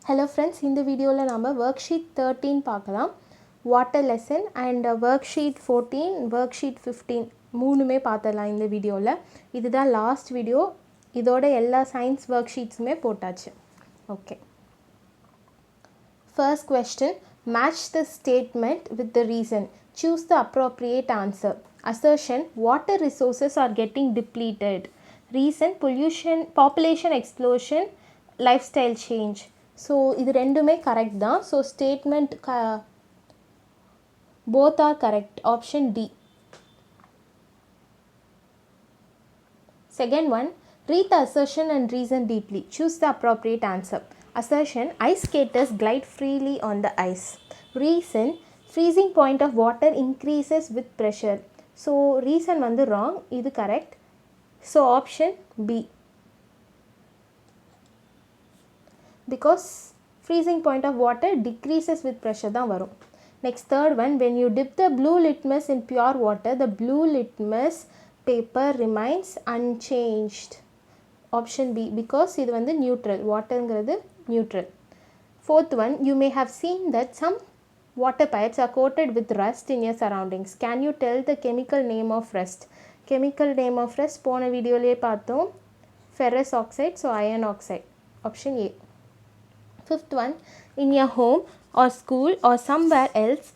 Hello friends, இந்த வீடியோவில் நம்ம worksheet 13 பார்க்கலாம். Water lesson and worksheet 14, worksheet 15 மூணுமே பார்த்துடலாம் இந்த வீடியோவில். இதுதான் லாஸ்ட் வீடியோ. இதோட எல்லா சயின்ஸ் worksheetsமே போட்டாச்சு. Okay. First question, match the statement with the reason. Choose the appropriate answer. Assertion, water resources are getting depleted. Reason, pollution, population explosion, lifestyle change. So இது ரெண்டுமே கரெக்ட் தான். So statement both are correct. Option D. Second one, read the assertion and reason deeply. Choose the appropriate answer. Assertion, ice skaters glide freely on the ice. Reason, freezing point of water increases with pressure. So reason வந்து wrong, இது correct. So option B. Because freezing point of water decreases with pressure தான் வரும். Next third one, when you dip the blue litmus in pure water, the blue litmus paper remains unchanged. Option B, because இது வந்து neutral, waterங்கிறது neutral. Fourth one, you may have seen that some water pipes are coated with rust in your surroundings. Can you tell the chemical name of rust? Chemical name of rust போன வீடியோலேயே பார்த்தோம். Ferrous oxide, so iron oxide. Option A. Fifth one, in your home or school or somewhere else,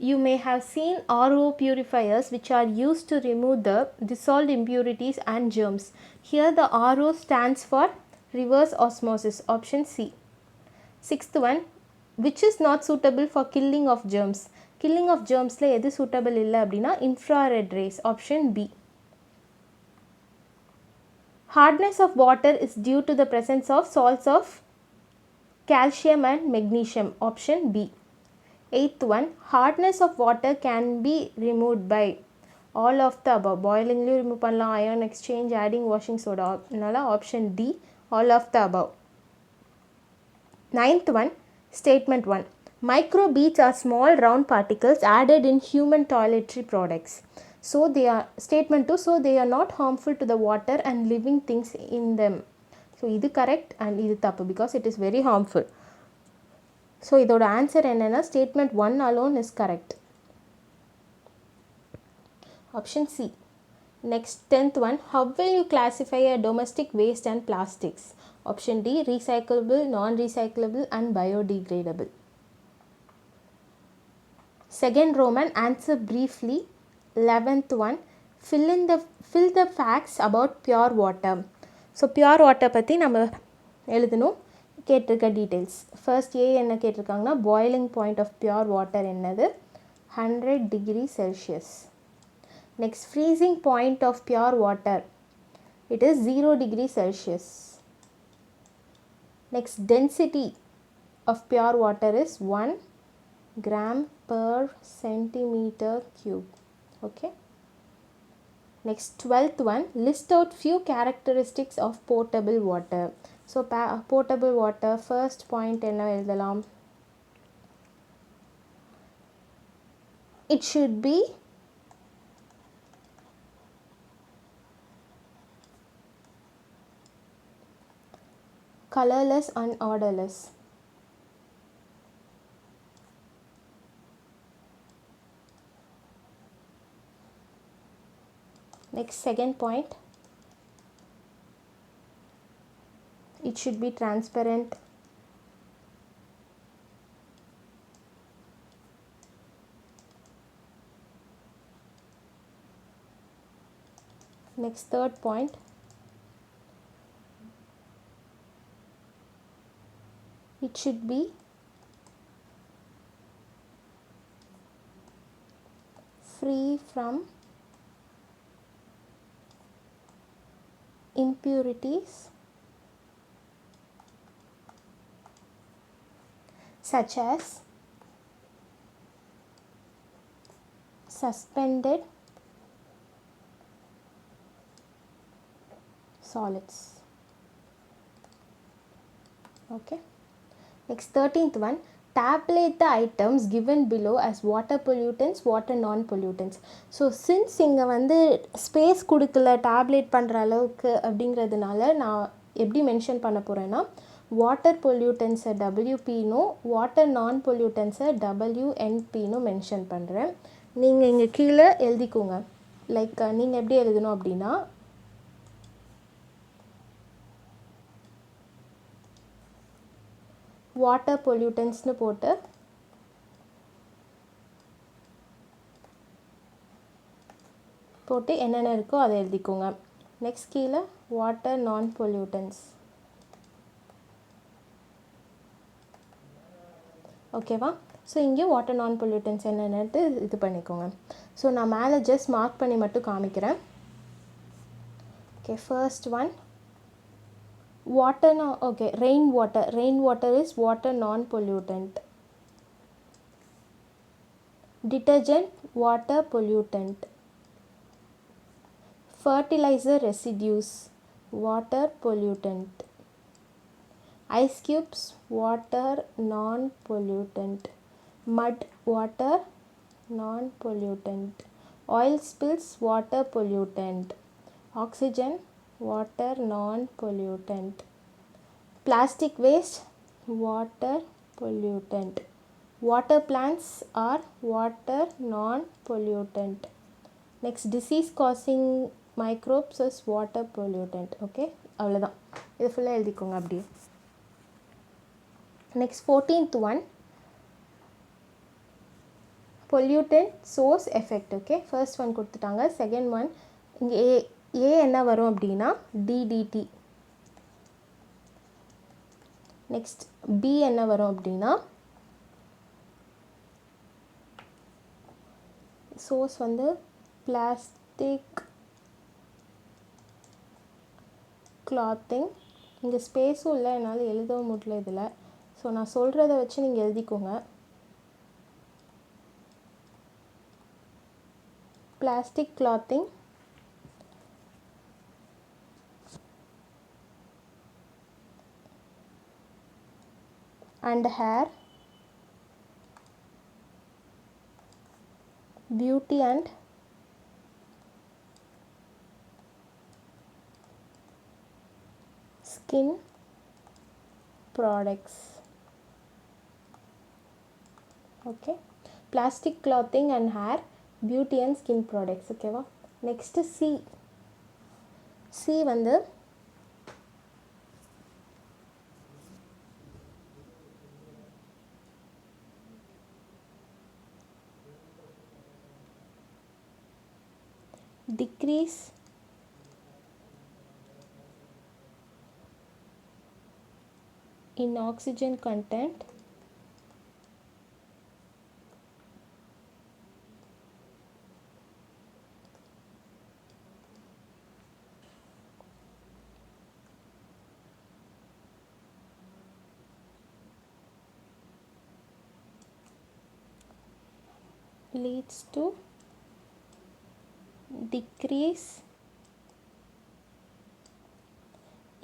you may have seen RO purifiers which are used to remove the dissolved impurities and germs. Here the RO stands for reverse osmosis. Option C. Sixth one, which is not suitable for killing of germs. Killing of germs la எது suitable இல்லை அப்படின்னா infrared rays. Option B. Hardness of water is due to the presence of salts of calcium and magnesium. Option B. Eighth one, hardness of water can be removed by all of the above. Boiling remove பண்ணலாம், ion exchange, adding washing soda. அதனால option D, all of the above. Ninth one, statement 1, microbeads are small round particles added in human toiletry products. So they are statement 2, so they are not harmful to the water and living things in them. So இது correct and இது தப்பு, because it is very harmful. So இதோட answer என்னென்னா statement 1 alone is correct. Option C. Next 10th one, how will you classify a domestic waste and plastics? Option D, recyclable, non-recyclable and biodegradable. Second Roman, answer briefly. 11th one, fill the facts about pure water. So pure water பற்றி நம்ம எழுதணும். கேட்டிருக்க details. First ஏ என்ன கேட்டிருக்காங்கன்னா, boiling point of pure water என்னது? 100 degree Celsius. Next freezing point of pure water, it is 0 degree Celsius. Next density of pure water is 1 gram per centimeter cube. Okay. Next 12th one, list out few characteristics of potable water. So potable water, first point என்ன எழுதலாம்? It should be colorless and odorless. Next second point, it should be transparent. Next third point, it should be free from impurities such as suspended solids. Okay. Next 13th one, tabulate the items given below as water pollutants, water non-pollutants. So since இங்கே வந்து space கொடுக்கல tablet பண்ணுற அளவுக்கு அப்படிங்கிறதுனால நான் எப்படி mention பண்ண போகிறேன்னா, வாட்டர் பொல்யூட்டன்ஸை டபிள்யூபினும் வாட்டர் நான் பொல்யூட்டன்ஸை டபிள்யூஎன்பினும் மென்ஷன் பண்ணுறேன். நீங்கள் இங்கே கீழே எழுதிக்கோங்க. லைக் நீங்கள் எப்படி எழுதணும் அப்படின்னா, வாட்டர் பொல்யூட்டன்ஸ்னு போட்டு என்னென்ன இருக்கோ அதை எழுதிக்கோங்க. நெக்ஸ்ட் கீழே வாட்டர் நான் பொல்யூட்டன்ஸ். ஓகேவா? ஸோ இங்கே வாட்டர் நான் பொல்யூட்டன்ஸ் என்னென்னட்டு இது பண்ணிக்கோங்க. ஸோ நான் மேலே ஜஸ்ட் மார்க் பண்ணி மட்டும் காமிக்கிறேன். Okay, first one water okay, rain water is water non pollutant. Detergent water pollutant. Fertilizer residues water pollutant. Ice cubes water non pollutant. Mud water non pollutant. Oil spills water pollutant. Oxygen water non pollutant. Plastic waste water pollutant. Water plants are water non pollutant. Next, disease causing microbes is water pollutant. Okay, அவ்வளோதான். இது ஃபுல்லாக எழுதிக்கோங்க அப்படியே. Next 14th one pollutant source effect. Okay, first one கொடுத்துட்டாங்க. Second one இங்கே ஏ என்ன வரும் அப்படின்னா டிடிடி. நெக்ஸ்ட் பி என்ன வரும் அப்படின்னா சோர்ஸ் வந்து பிளாஸ்டிக் கிளாத்திங். இங்கே ஸ்பேஸும் இல்லை, என்னால் எழுதவும் முடியல இதில். ஸோ நான் சொல்கிறத வச்சு நீங்கள் எழுதிக்கோங்க. Plastic clothing and hair, beauty and skin products. Okay, plastic clothing and hair, beauty and skin products. Okay va? Next C வந்து decrease in oxygen content leads to decrease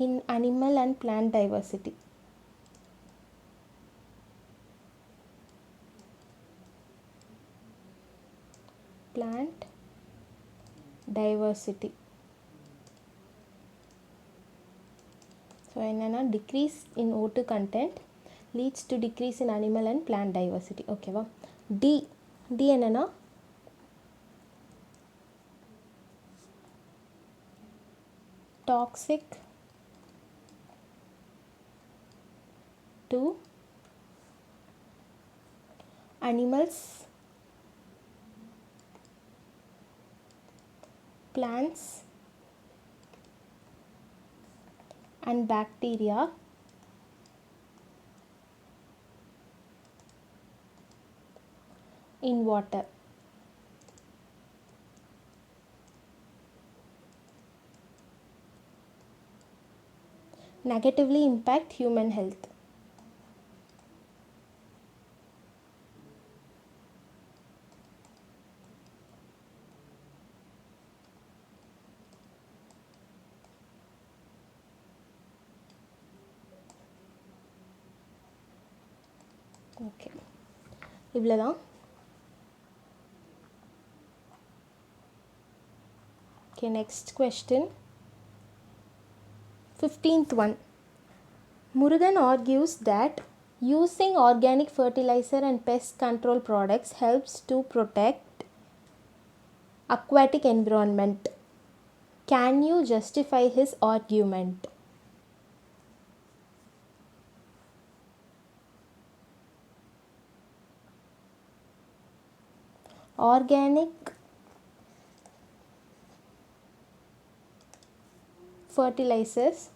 in animal and plant diversity. Plant diversity. So என்னன்னா decrease in O2 content leads to decrease in animal and plant diversity. Okay வா? D என்னன்னா toxic to animals, plants and bacteria in water. Negatively impact human health. Okay, இவ்வளோதான். Okay, next question 15th one. Murugan argues that using organic fertilizer and pest control products helps to protect aquatic environment. Can you justify his argument? Organic fertilizers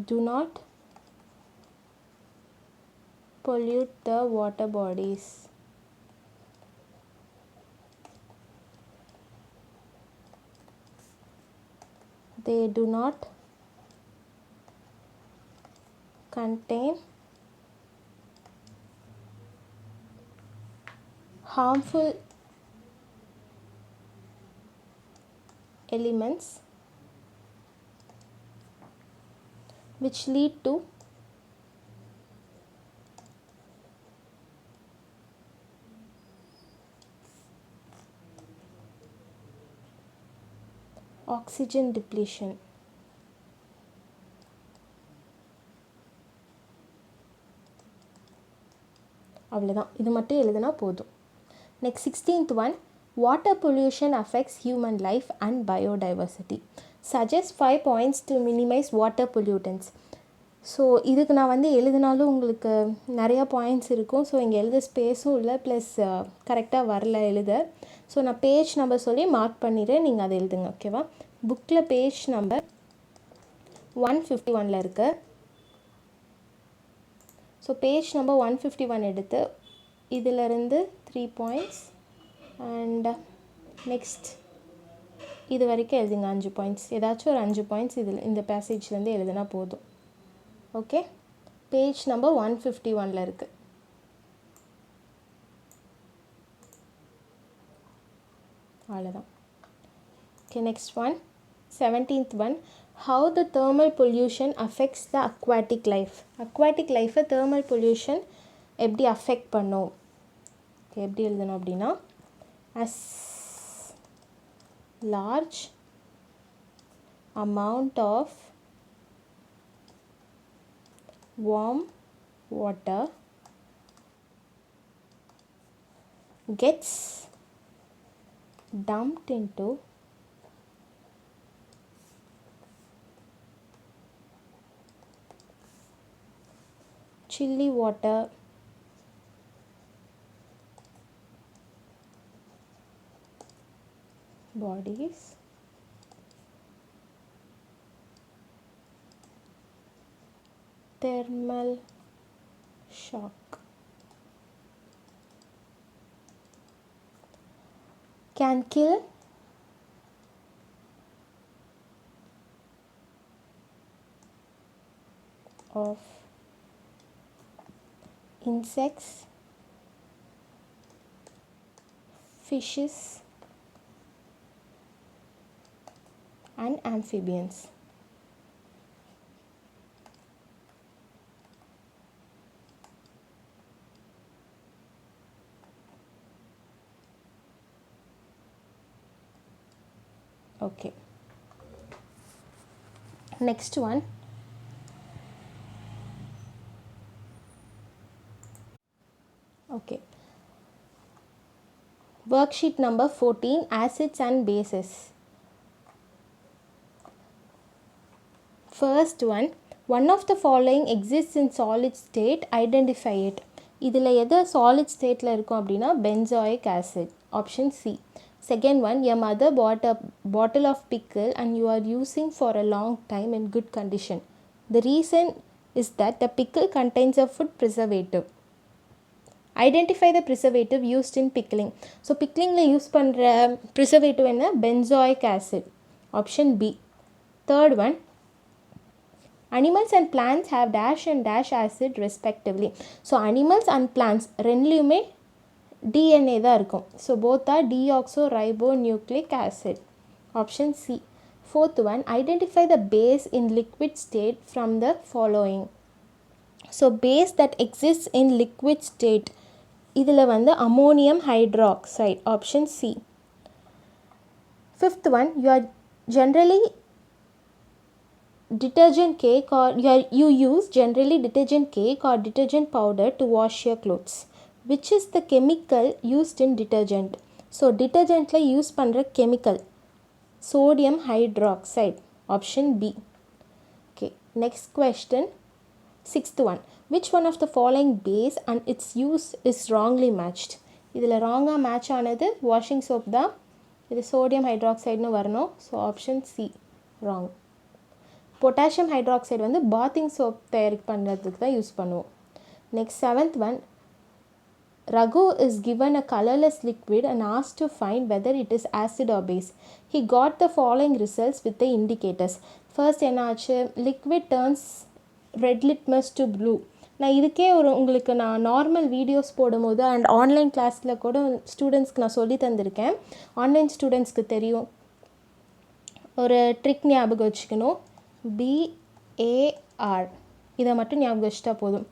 do not pollute the water bodies. They do not contain harmful elements which lead to oxygen depletion. அவ்வளோதான், இது மட்டும் எழுதுனா போதும். Next 16th one, water pollution affects human life and biodiversity. Suggest 5 points to minimize water pollutants. So இதுக்கு நான் வந்து எழுதினாலும் உங்களுக்கு நிறையா பாயிண்ட்ஸ் இருக்கும். ஸோ இங்கே எழுத ஸ்பேஸும் இல்லை, ப்ளஸ் கரெக்டாக வரல எழுத. ஸோ நான் பேஜ் நம்பர் சொல்லி மார்க் பண்ணிடுறேன், நீங்கள் அதை எழுதுங்க. ஓகேவா? புக்கில் பேஜ் நம்பர் 151 இருக்கு. ஸோ பேஜ் நம்பர் 151 எடுத்து இதிலிருந்து 3 பாயிண்ட்ஸ் அண்ட் நெக்ஸ்ட் இது வரைக்கும் எழுதுங்க 5 பாயிண்ட்ஸ். ஏதாச்சும் ஒரு 5 பாயிண்ட்ஸ் இதில் இந்த பேசேஜ்லேருந்து எழுதுனா போதும். ஓகே, பேஜ் நம்பர் 151 இருக்குது. அவ்வளோதான். Okay, next one 17th one, how the thermal pollution affects the aquatic life. aquatic life thermal pollution எப்படி அஃபெக்ட் பண்ணும்? ஓகே, எப்படி எழுதணும் அப்படின்னா, as large amount of warm water gets dumped into chilly water bodies thermal shock can kill of insects, fishes and amphibians. Okay, next one, okay, worksheet number 14, acids and bases. First one of the following exists in solid state, identify it. இதில் எது solid stateல இருக்கும் அப்படின்னா benzoic acid, option C. Second one, your mother bought a bottle of pickle and you are using for a long time in good condition. The reason is that the pickle contains a food preservative. Identify the preservative used in pickling. So பிக்லிங்கில் use பண்ணுற preservative என்ன? Benzoic acid, option B. Third one, animals and plants have dash and dash acid respectively. So animals and plants ரெண்டுலேயுமே DNA தான் இருக்கும். So both are deoxyribonucleic acid, option C. Fourth one, identify the base in liquid state from the following. So base that exists in liquid state இதில் வந்து ammonium hydroxide, option C. Fifth one, you are generally detergent cake or you use generally detergent cake or detergent powder to wash your clothes. Which is the chemical used in detergent? So detergentல use பண்ணுற chemical sodium hydroxide, option B. Okay, next question. Sixth one, which one of the following base and its use is wrongly matched? இதில் wrong-ஆ match ஆனது washing soap தான். இது sodium hydroxide வரணும். So option C, wrong. Potassium hydroxide வந்து bathing soap தயார் பண்ணுறதுக்கு தான் use பண்ணுவோம். Next seventh one, Raghu is given a colourless liquid and ask to find whether it is acid or base. He got the following results with the indicators. First என்ன ஆச்சு, liquid turns red litmus to blue. நான் இதுக்கே உங்களுக்கு நான் normal videos போடும்போது and online கிளாஸில் கூட ஸ்டூடெண்ட்ஸ்க்கு நான் சொல்லி தந்திருக்கேன். ஆன்லைன் ஸ்டூடெண்ட்ஸ்க்கு தெரியும். ஒரு ட்ரிக் ஞாபகம் வச்சுக்கணும், BAR, இதை மட்டும் ஞாபகம் வச்சுட்டா போதும்.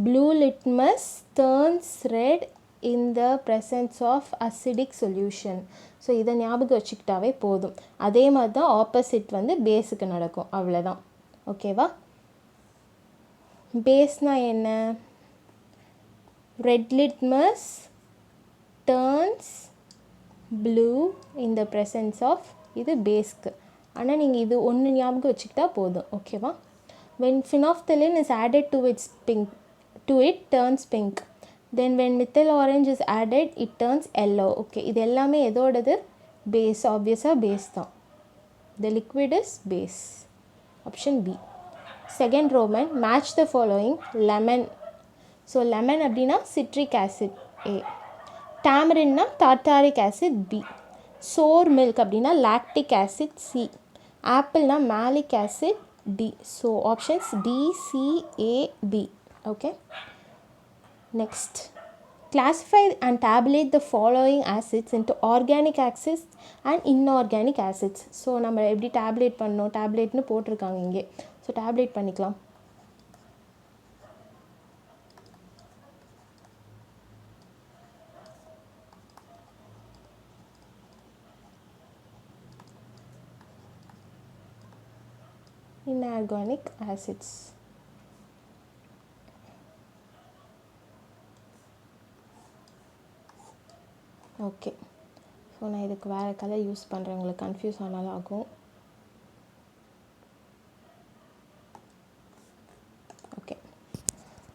Blue litmus turns red in the presence of acidic solution. So இதை ஞாபகம் வச்சுக்கிட்டாவே போதும். அதே மாதிரி தான் ஆப்போசிட் வந்து பேஸுக்கு நடக்கும், அவ்வளோதான். ஓகேவா? பேஸ்னால் என்ன? Red litmus turns blue in the presence of, இது பேஸ்க்கு. ஆனால் நீங்கள் இது ஒன்று ஞாபகம் வச்சுக்கிட்டா போதும். ஓகேவா? when phenolphthalein is added to it turns pink, then when methyl orange is added it turns yellow. Okay, இது எல்லாமே எதோடது? பேஸ். ஆப்வியஸாக பேஸ் தான். the liquid is base, option B. Second Roman, match the following. Lemon. So lemon அப்படின்னா citric acid A, tamarind tartaric acid B, sour milk அப்படின்னா lactic acid C, ஆப்பிள்னா malic acid D. So options D, C, A, B. Okay. Next, classify and tabulate the following acids into organic acids and inorganic acids. So நம்ம எப்படி tablet பண்ணோம், டேப்லேட்னு போட்டிருக்காங்க இங்கே. So tablet பண்ணிக்கலாம். inorganic acids. Okay, so நான் இதுக்கு வேறு colour use பண்ணுறேன், உங்களுக்கு கன்ஃபியூஸ் ஆனாலும் ஆகும். ஓகே,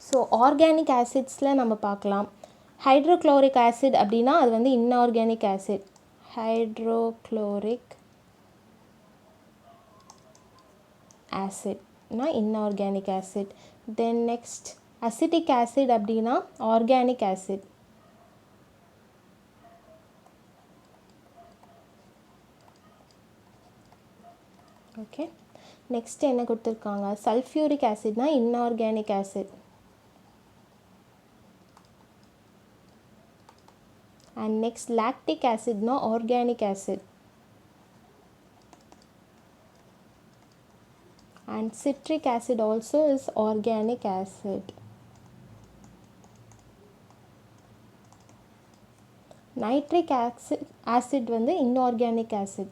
ஸோ ஆர்கானிக் ஆசிட்ஸில் நம்ம பார்க்கலாம். ஹைட்ரோக்ளோரிக் ஆசிட் அப்படின்னா அது வந்து inorganic acid. Hydrochloric acid na inorganic acid. Then next, acetic acid அப்படினா organic acid. Okay, next என்ன கொடுத்திருக்காங்க, sulfuric acid na inorganic acid. And next, lactic acid na organic acid. And citric acid also is organic acid. Nitric acid வந்து inorganic acid.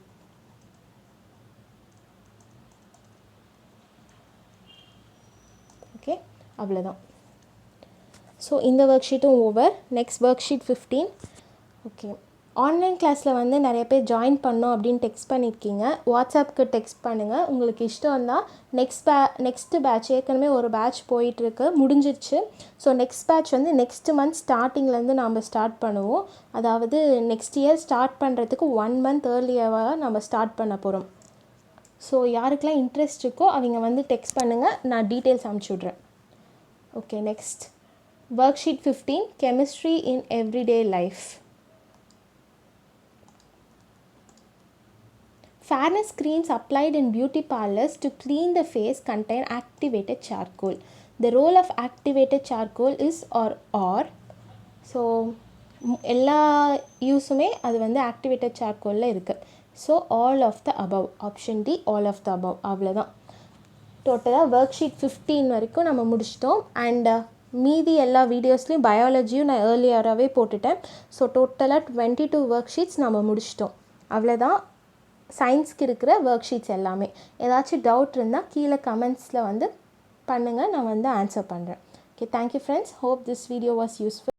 ஓகே, அவ்வளோதான். So இந்த work ஷீட்டும் over. Next work sheet 15. Okay, online கிளாஸில் வந்து நிறைய பேர் join பண்ணோம் அப்படின்னு டெக்ஸ்ட் பண்ணியிருக்கீங்க. வாட்ஸ்அப்புக்கு டெக்ஸ்ட் பண்ணுங்கள். உங்களுக்கு இஷ்டம் இருந்தால் நெக்ஸ்ட்டு பேட்ச், ஏற்கனவே ஒரு பேட்ச் போயிட்டுருக்கு, முடிஞ்சிருச்சு. ஸோ நெக்ஸ்ட் பேட்ச் வந்து நெக்ஸ்ட் மந்த் ஸ்டார்டிங்லேருந்து நம்ம ஸ்டார்ட் பண்ணுவோம். அதாவது நெக்ஸ்ட் இயர் ஸ்டார்ட் பண்ணுறதுக்கு 1 month ஏர்லியராக நம்ம ஸ்டார்ட் பண்ண போகிறோம். ஸோ யாருக்கெல்லாம் இன்ட்ரெஸ்ட் இருக்கோ அவங்க வந்து டெக்ஸ்ட் பண்ணுங்கள், நான் டீட்டெயில்ஸ் அனுப்பிச்சி விட்றேன். Okay, next work sheet 15, chemistry in everyday life. Fairness creams applied in beauty parlors to clean the face contain activated charcoal. The role of activated charcoal is or. So எல்லா யூஸுமே அது வந்து activated charcoalல இருக்குது. So all of the above, option D, all of the above. அவ்வளோதான். டோட்டலாக work sheet 15 வரைக்கும் நம்ம முடிச்சிட்டோம். And மீதி எல்லா வீடியோஸ்லையும் பயாலஜியும் நான் ஏர்லியராகவே போட்டுட்டேன். ஸோ டோட்டலாக 22 ஒர்க் ஷீட்ஸ் நம்ம முடிச்சிட்டோம். அவ்வளோதான் சயின்ஸ்க்கு இருக்கிற ஒர்க் ஷீட்ஸ் எல்லாமே. ஏதாச்சும் டவுட் இருந்தால் கீழே கமெண்ட்ஸில் வந்து பண்ணுங்கள், நான் வந்து ஆன்சர் பண்ணுறேன். Okay, thank you friends. Hope this video was useful.